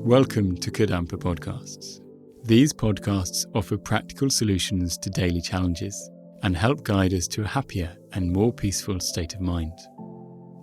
Welcome to Kadampa podcasts. These podcasts offer practical solutions to daily challenges and help guide us to a happier and more peaceful state of mind.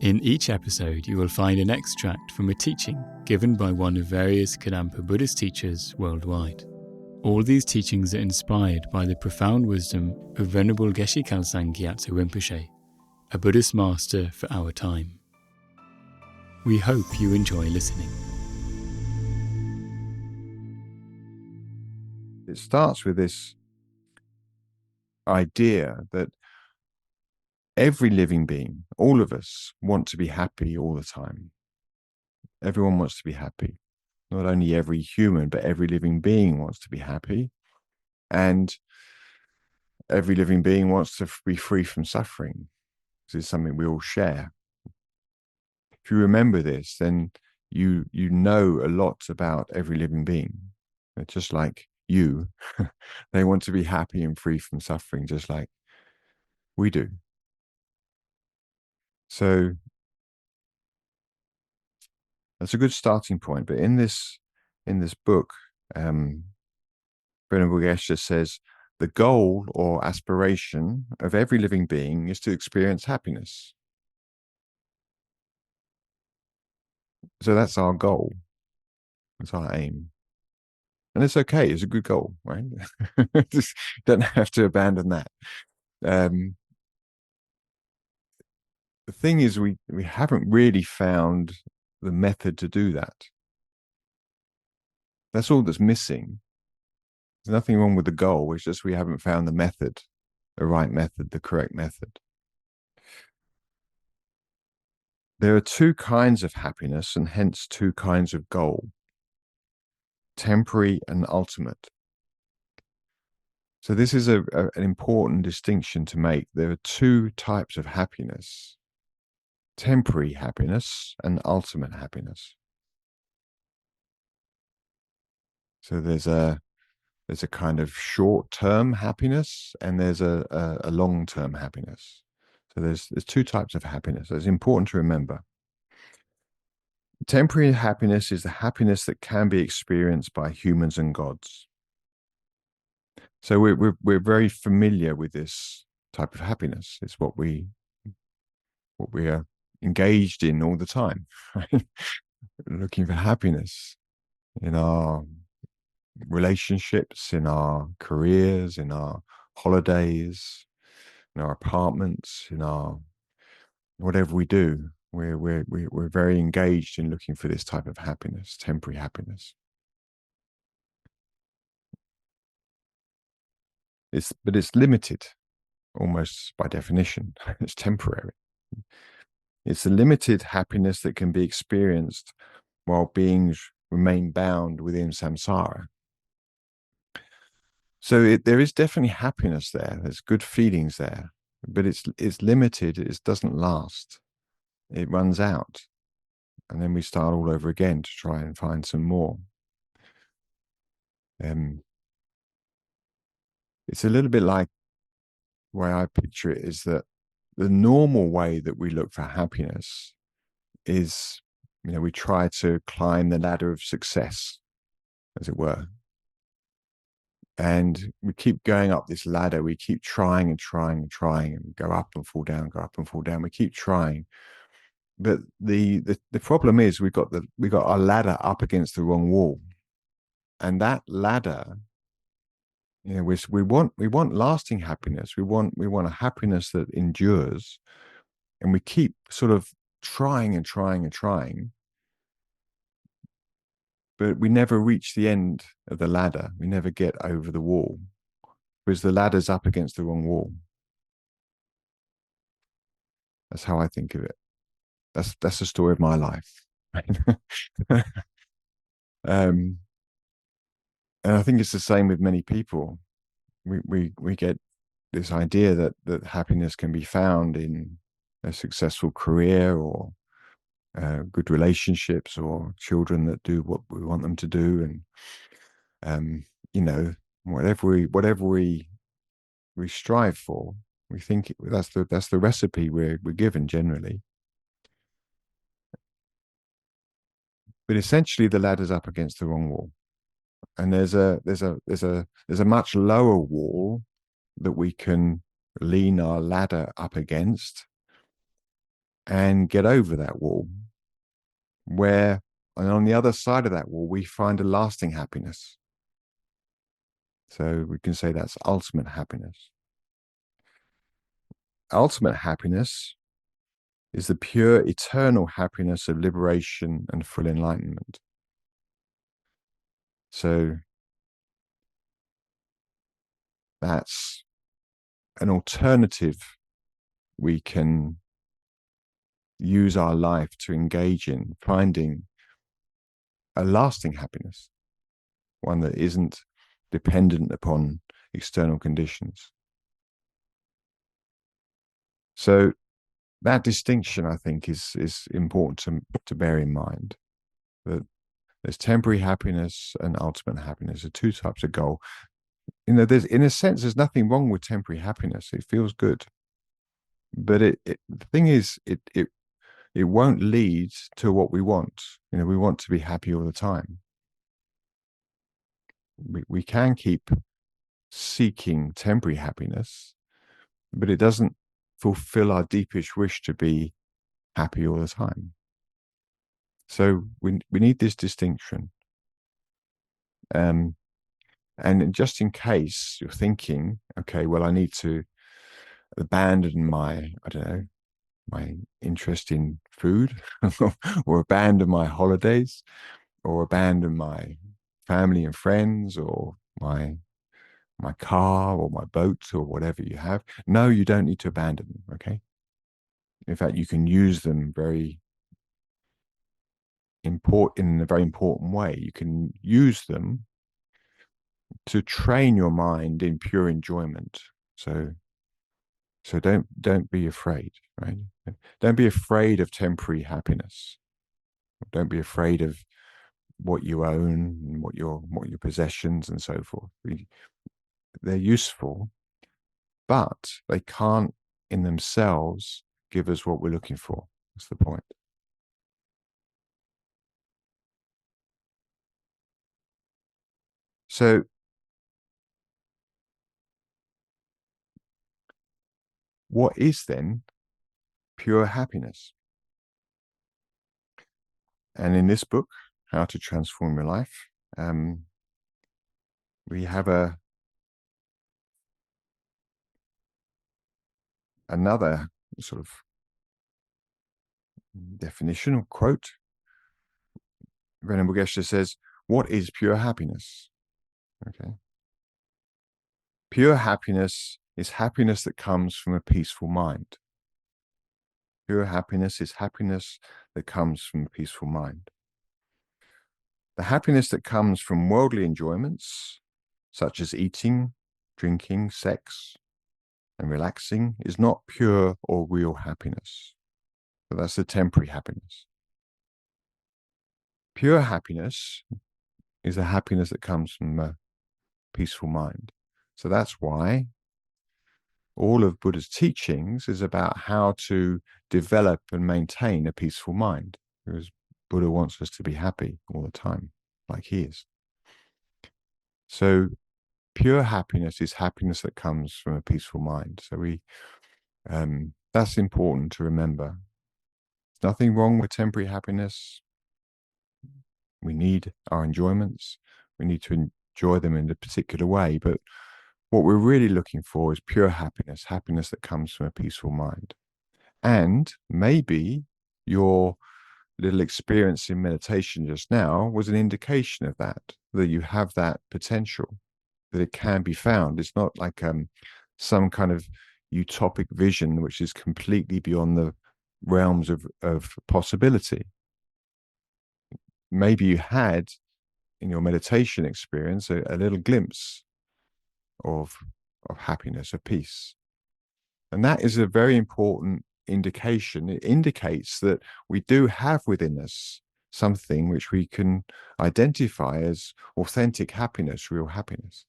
In each episode, you will find an extract from a teaching given by one of various Kadampa Buddhist teachers worldwide. All these teachings are inspired by the profound wisdom of Venerable Geshe Khalsang Gyatso Rinpoche, a Buddhist master for our time. We hope you enjoy listening. It starts with this idea that every living being, all of us, want to be happy all the time. Everyone wants to be happy. Not only every human, but every living being wants to be happy. And every living being wants to be free from suffering. This is something we all share. If you remember this, then you know a lot about every living being. They're just like you. They want to be happy and free from suffering, just like we do. So that's a good starting point. But in this book, Venerable Geshe says, the goal or aspiration of every living being is to experience happiness. So that's our goal. That's our aim. And it's okay. It's a good goal, right? Just don't have to abandon that. The thing is, we haven't really found the method to do that. That's all that's missing. There's nothing wrong with the goal. It's just we haven't found the method, the right method, the correct method. There are two kinds of happiness and hence two kinds of goal: temporary and ultimate. So this is an important distinction to make. There are two types of happiness: temporary happiness and ultimate happiness. So there's a kind of short-term happiness and there's a long-term happiness. So there's two types of happiness. It's important to remember. Temporary happiness is the happiness that can be experienced by humans and gods. So we're very familiar with this type of happiness. It's what we are engaged in all the time, right? Looking for happiness in our relationships, in our careers, in our holidays, in our apartments, in our whatever we do. We're very engaged in looking for this type of happiness, temporary happiness. But it's limited, almost by definition. It's temporary. It's a limited happiness that can be experienced while beings remain bound within samsara. So there is definitely happiness there. There's good feelings there, but it's limited. It doesn't last. It runs out, and then we start all over again to try and find some more. It's a little bit like, the way I picture it is that the normal way that we look for happiness is, we try to climb the ladder of success, as it were. And we keep going up this ladder. We keep trying and trying and trying, and go up and fall down, go up and fall down. We keep trying. But the problem is we got our ladder up against the wrong wall. And that ladder, we want lasting happiness. We want a happiness that endures. And we keep sort of trying and trying and trying. But we never reach the end of the ladder. We never get over the wall, because the ladder's up against the wrong wall. That's how I think of it. That's the story of my life. And I think it's the same with many people. We get this idea that happiness can be found in a successful career, or good relationships, or children that do what we want them to do, and whatever we strive for, we think that's the recipe we're given generally. but essentially the ladder's up against the wrong wall, and there's a much lower wall that we can lean our ladder up against and get over that wall, where, and on the other side of that wall, we find a lasting happiness. So we can say that's ultimate happiness. Ultimate happiness is the pure eternal happiness of liberation and full enlightenment. So that's an alternative we can use our life to engage in finding a lasting happiness, one that isn't dependent upon external conditions. So that distinction, I think, is important to bear in mind, that there's temporary happiness and ultimate happiness are two types of goal. There's, in a sense, there's nothing wrong with temporary happiness. It feels good, but the thing is, it won't lead to what we want. We want to be happy all the time. We can keep seeking temporary happiness, but it doesn't fulfill our deepest wish to be happy all the time. So we need this distinction. And just in case you're thinking, okay, well, I need to abandon my, I don't know, my interest in food or abandon my holidays or abandon my family and friends or my car or my boat or whatever you have. No, you don't need to abandon them, okay? In fact, you can use them in a very important way. You can use them to train your mind in pure enjoyment. So don't be afraid, right? Don't be afraid of temporary happiness. Don't be afraid of what you own and what your possessions and so forth. They're useful, but they can't in themselves give us what we're looking for. That's the point. So what is then pure happiness? And in this book, How to Transform Your Life, we have another sort of definition or quote. Venerable Geshe says, what is pure happiness? Okay. Pure happiness is happiness that comes from a peaceful mind. Pure happiness is happiness that comes from a peaceful mind. The happiness that comes from worldly enjoyments, such as eating, drinking, sex, and relaxing, is not pure or real happiness. But that's the temporary happiness. Pure happiness is a happiness that comes from a peaceful mind. So that's why all of Buddha's teachings is about how to develop and maintain a peaceful mind, because Buddha wants us to be happy all the time, like he is. So pure happiness is happiness that comes from a peaceful mind. So that's important to remember. There's nothing wrong with temporary happiness. We need our enjoyments. We need to enjoy them in a particular way. But what we're really looking for is pure happiness, happiness that comes from a peaceful mind. And maybe your little experience in meditation just now was an indication of that you have that potential, that it can be found. It's not like some kind of utopic vision which is completely beyond the realms of possibility. Maybe you had in your meditation experience a little glimpse of happiness, of peace. And that is a very important indication. It indicates that we do have within us something which we can identify as authentic happiness, real happiness.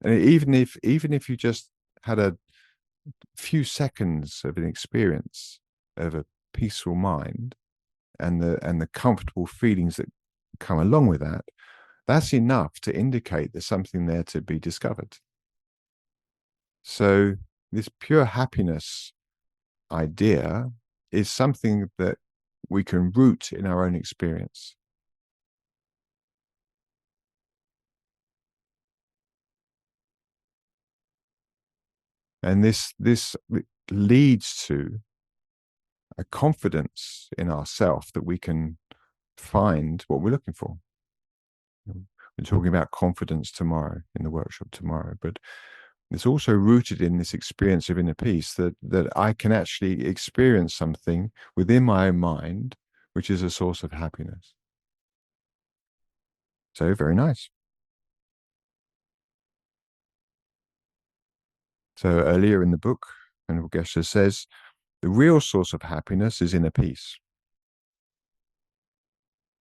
And even if you just had a few seconds of an experience of a peaceful mind, and the comfortable feelings that come along with that, that's enough to indicate there's something there to be discovered. So this pure happiness idea is something that we can root in our own experience. And this leads to a confidence in ourself that we can find what we're looking for. We're talking about confidence tomorrow in the workshop tomorrow, but it's also rooted in this experience of inner peace, that I can actually experience something within my own mind, which is a source of happiness. So very nice. So earlier in the book, Venerable Geshe says, the real source of happiness is inner peace.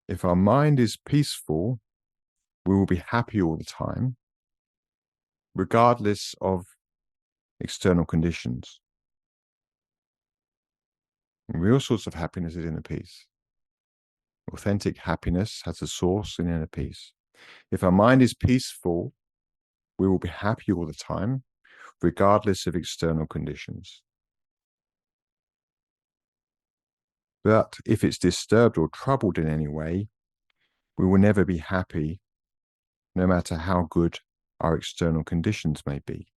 If our mind is peaceful, we will be happy all the time, regardless of external conditions. The real source of happiness is inner peace. Authentic happiness has a source in inner peace. If our mind is peaceful, we will be happy all the time, regardless of external conditions. But if it's disturbed or troubled in any way, we will never be happy, no matter how good our external conditions may be.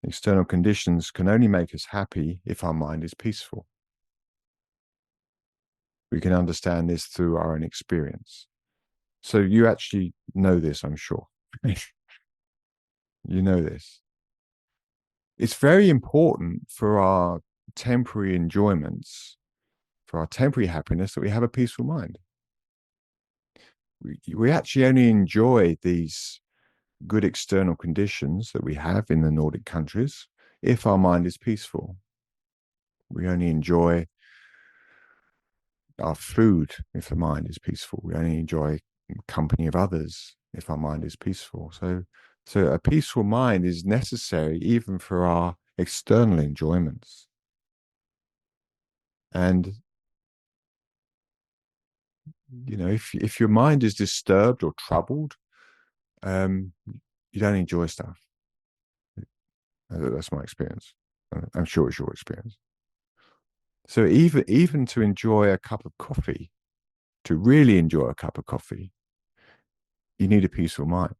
External conditions can only make us happy if our mind is peaceful. We can understand this through our own experience. So you actually know this, I'm sure. You know this. It's very important for our temporary enjoyments, for our temporary happiness, that we have a peaceful mind. We actually only enjoy these good external conditions that we have in the Nordic countries if our mind is peaceful. We only enjoy our food if the mind is peaceful. We only enjoy company of others if our mind is peaceful. So a peaceful mind is necessary even for our external enjoyments. And you know, if your mind is disturbed or troubled, you don't enjoy stuff. That's my experience. I'm sure it's your experience. So even to enjoy a cup of coffee, to really enjoy a cup of coffee, you need a peaceful mind.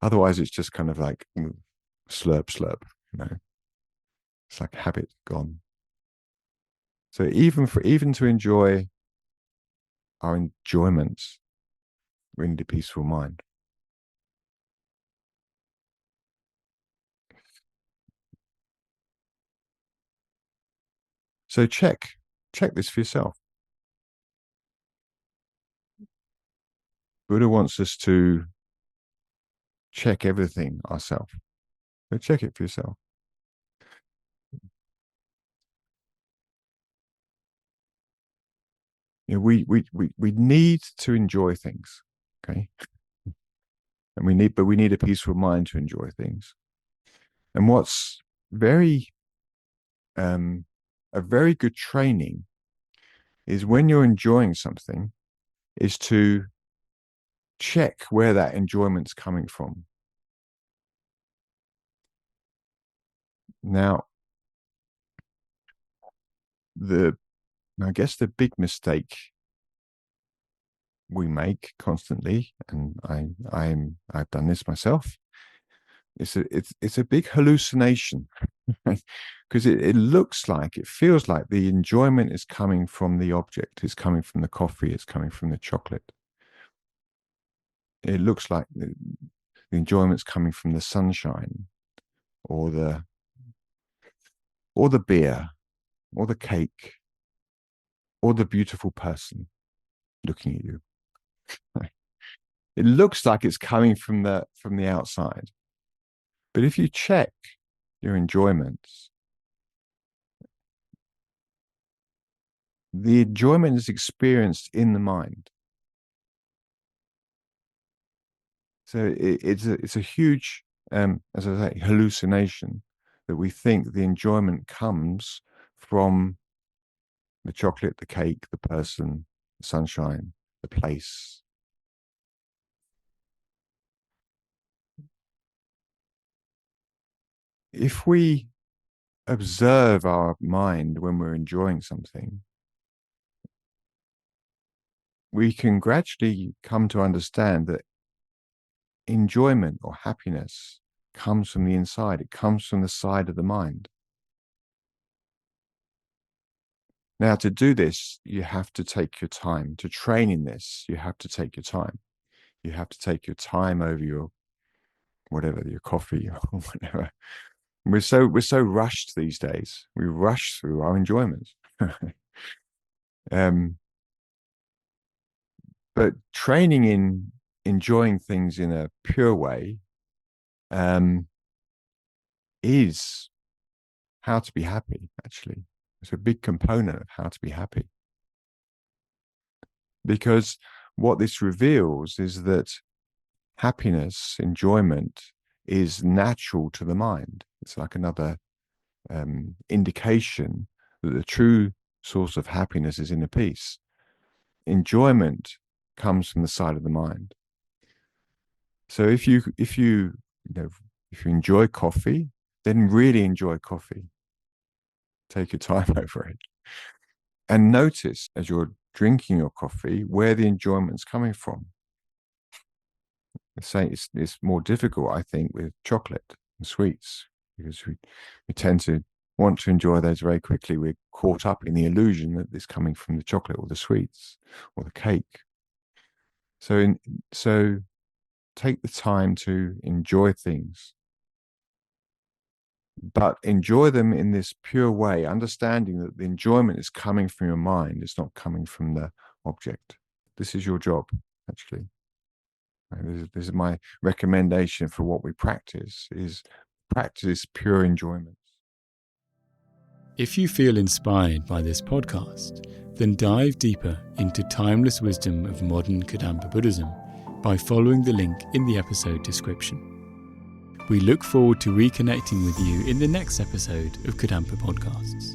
Otherwise, it's just kind of like slurp, slurp. You know, it's like habit gone. So even to enjoy our enjoyments, we need a peaceful mind. So check this for yourself. Buddha wants us to check everything ourselves. So check it for yourself. You know, we need to enjoy things, okay? And we need a peaceful mind to enjoy things. And what's very a very good training is when you're enjoying something, is to check where that enjoyment's coming from. Now, I guess the big mistake we make constantly, and I've done this myself, it's a big hallucination, because it feels like the enjoyment is coming from the object, it's coming from the coffee, it's coming from the chocolate. It looks like the enjoyment's coming from the sunshine, or the beer, or the cake, or the beautiful person looking at you. It looks like it's coming from the outside. But if you check your enjoyments, the enjoyment is experienced in the mind. So it's a huge, as I say, hallucination, that we think the enjoyment comes from The chocolate, the cake, the person, the sunshine, the place. If we observe our mind when we're enjoying something, we can gradually come to understand that enjoyment or happiness comes from the inside. It comes from the side of the mind. Now, to do this, you have to take your time. To train in this, you have to take your time. You have to take your time over your whatever, your coffee or whatever. We're so rushed these days. We rush through our enjoyments. But training in enjoying things in a pure way is how to be happy, actually. It's a big component of how to be happy. Because what this reveals is that happiness, enjoyment, is natural to the mind. It's like another indication that the true source of happiness is inner peace. Enjoyment comes from the side of the mind. So if you enjoy coffee, then really enjoy coffee. Take your time over it. And notice as you're drinking your coffee where the enjoyment's coming from. It's more difficult, I think, with chocolate and sweets, because we tend to want to enjoy those very quickly. We're caught up in the illusion that it's coming from the chocolate or the sweets or the cake. So take the time to enjoy things, but enjoy them in this pure way, understanding that the enjoyment is coming from your mind. It's not coming from the object. This is your job, actually. This is my recommendation for what we practice pure enjoyment. If you feel inspired by this podcast, then dive deeper into timeless wisdom of modern Kadampa Buddhism by following the link in the episode description. We look forward to reconnecting with you in the next episode of Kadampa Podcasts.